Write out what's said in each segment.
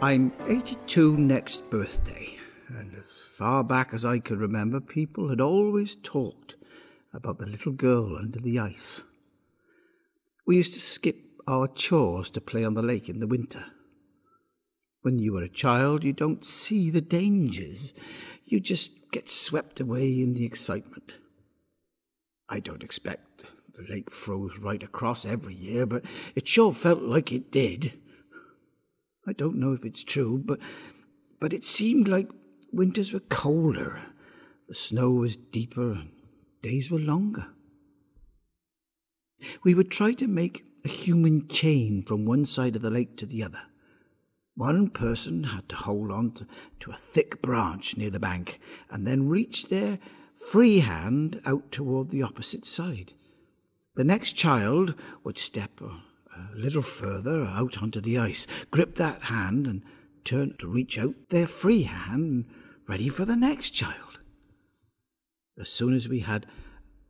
I'm 82 next birthday, and as far back as I can remember, people had always talked about the little girl under the ice. We used to skip our chores to play on the lake in the winter. When you were a child, you don't see the dangers. You just get swept away in the excitement. I don't expect the lake froze right across every year, but it sure felt like it did. I don't know if it's true, but it seemed like winters were colder, the snow was deeper, days were longer. We would try to make a human chain from one side of the lake to the other. One person had to hold on to a thick branch near the bank and then reach their free hand out toward the opposite side. The next child would step a little further out onto the ice, grip that hand and turn to reach out their free hand, ready for the next child. As soon as we had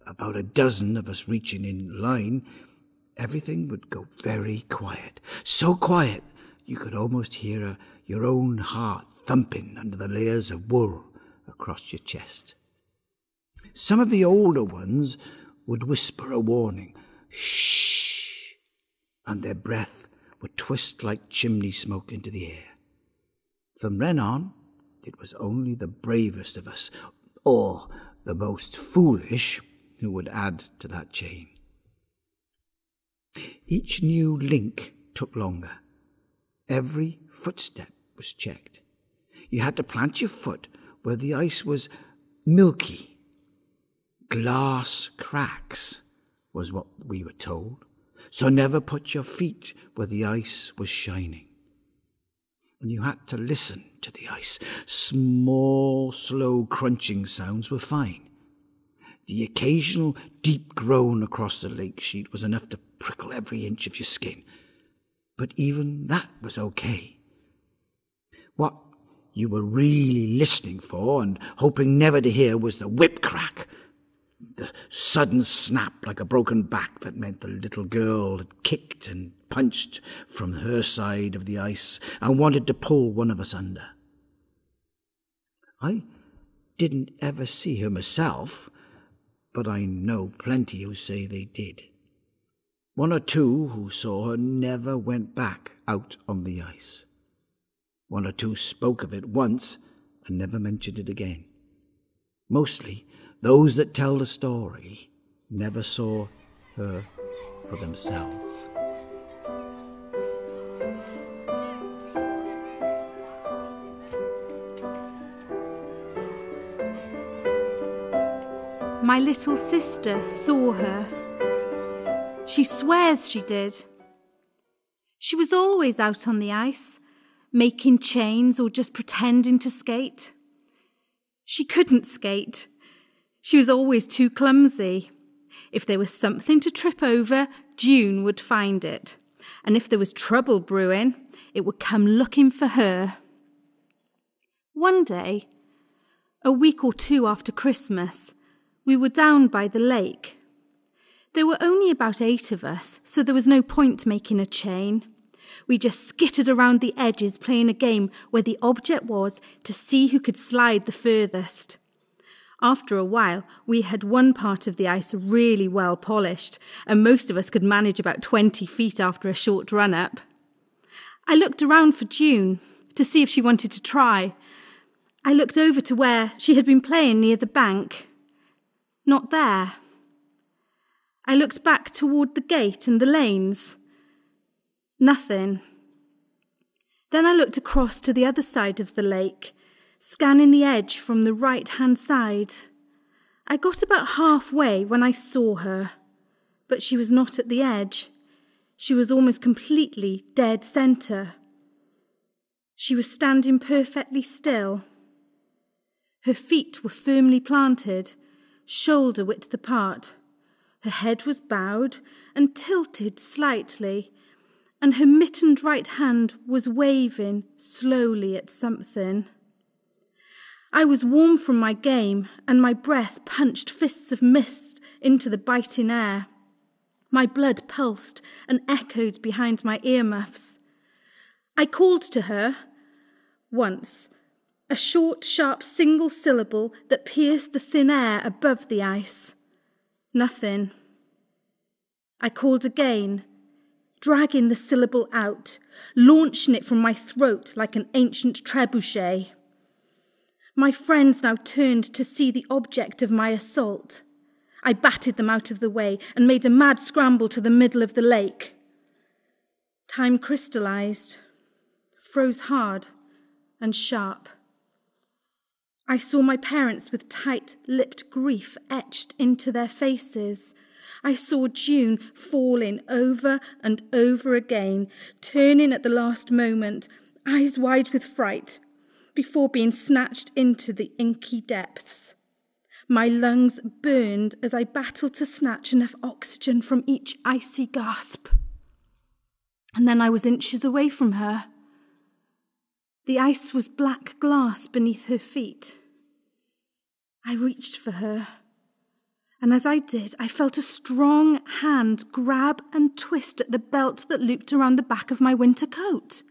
about a dozen of us reaching in line, everything would go very quiet. So quiet you could almost hear your own heart thumping under the layers of wool across your chest. Some of the older ones would whisper a warning, "Shh," and their breath would twist like chimney smoke into the air. From then on, it was only the bravest of us, or the most foolish, who would add to that chain. Each new link took longer. Every footstep was checked. You had to plant your foot where the ice was milky. Glass cracks was what we were told, so never put your feet where the ice was shining. And you had to listen to the ice. Small, slow crunching sounds were fine. The occasional deep groan across the lake sheet was enough to prickle every inch of your skin. But even that was okay. What you were really listening for and hoping never to hear was the whip crack, the sudden snap like a broken back that meant the little girl had kicked and punched from her side of the ice and wanted to pull one of us under. I didn't ever see her myself, but I know plenty who say they did. One or two who saw her never went back out on the ice. One or two spoke of it once and never mentioned it again. Mostly, those that tell the story never saw her for themselves. My little sister saw her. She swears she did. She was always out on the ice, making chains or just pretending to skate. She couldn't skate. She was always too clumsy. If there was something to trip over, June would find it. And if there was trouble brewing, it would come looking for her. One day, a week or two after Christmas, we were down by the lake. There were only about 8 of us, so there was no point making a chain. We just skittered around the edges playing a game where the object was to see who could slide the furthest. After a while, we had one part of the ice really well polished, and most of us could manage about 20 feet after a short run-up. I looked around for June to see if she wanted to try. I looked over to where she had been playing near the bank. Not there. I looked back toward the gate and the lanes. Nothing. Then I looked across to the other side of the lake, scanning the edge from the right-hand side. I got about halfway when I saw her, but she was not at the edge. She was almost completely dead centre. She was standing perfectly still. Her feet were firmly planted, shoulder width apart. Her head was bowed and tilted slightly, and her mittened right hand was waving slowly at something. I was warm from my game, and my breath punched fists of mist into the biting air. My blood pulsed and echoed behind my earmuffs. I called to her, Once, a short, sharp single syllable that pierced the thin air above the ice. Nothing. I called again, dragging the syllable out, launching it from my throat like an ancient trebuchet. My friends now turned to see the object of my assault. I batted them out of the way and made a mad scramble to the middle of the lake. Time crystallized, froze hard and sharp. I saw my parents with tight-lipped grief etched into their faces. I saw June falling over and over again, turning at the last moment, eyes wide with fright, before being snatched into the inky depths. My lungs burned as I battled to snatch enough oxygen from each icy gasp. And then I was inches away from her. The ice was black glass beneath her feet. I reached for her, and as I did, I felt a strong hand grab and twist at the belt that looped around the back of my winter coat.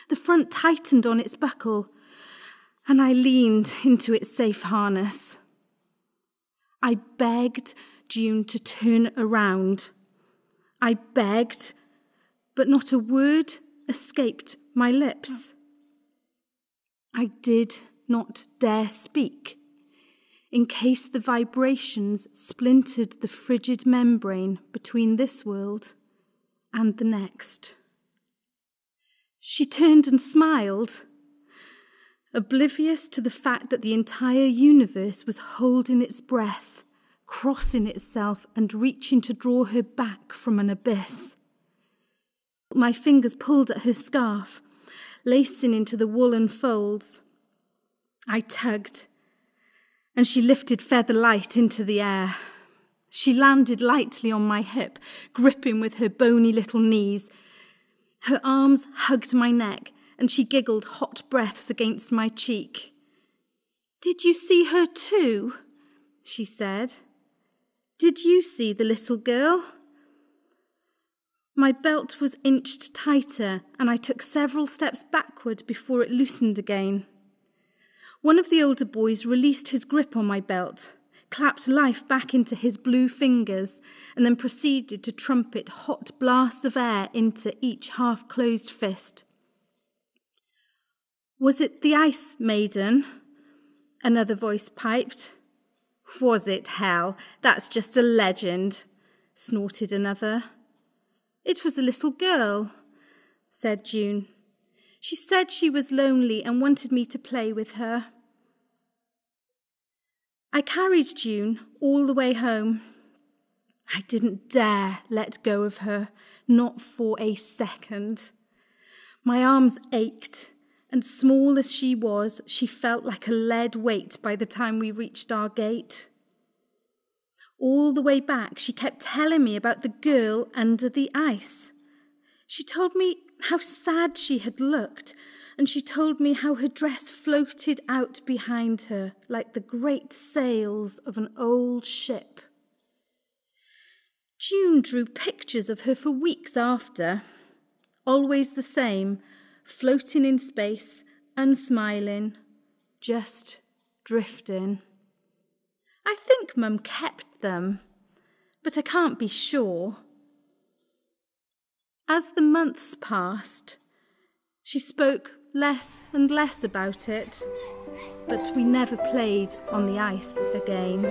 The front tightened on its buckle, and I leaned into its safe harness. I begged June to turn around. I begged, but not a word escaped my lips. I did not dare speak, in case the vibrations splintered the frigid membrane between this world and the next. She turned and smiled, oblivious to the fact that the entire universe was holding its breath, crossing itself and reaching to draw her back from an abyss. My fingers pulled at her scarf, lacing into the woolen folds. I tugged, and she lifted feather light into the air. She landed lightly on my hip, gripping with her bony little knees. Her arms hugged my neck, and she giggled hot breaths against my cheek. "Did you see her too?" she said. "Did you see the little girl?" My belt was inched tighter, and I took several steps backward before it loosened again. One of the older boys released his grip on my belt, clapped life back into his blue fingers, and then proceeded to trumpet hot blasts of air into each half-closed fist. "Was it the ice maiden?" another voice piped. "Was it, hell? That's just a legend," snorted another. "It was a little girl," said June. "She said she was lonely and wanted me to play with her." I carried June all the way home. I didn't dare let go of her, not for a second. My arms ached, and small as she was, she felt like a lead weight by the time we reached our gate. All the way back, she kept telling me about the girl under the ice. She told me how sad she had looked, and she told me how her dress floated out behind her like the great sails of an old ship. June drew pictures of her for weeks after, always the same, floating in space, unsmiling, just drifting. I think Mum kept them, but I can't be sure. As the months passed, she spoke less and less about it, but we never played on the ice again.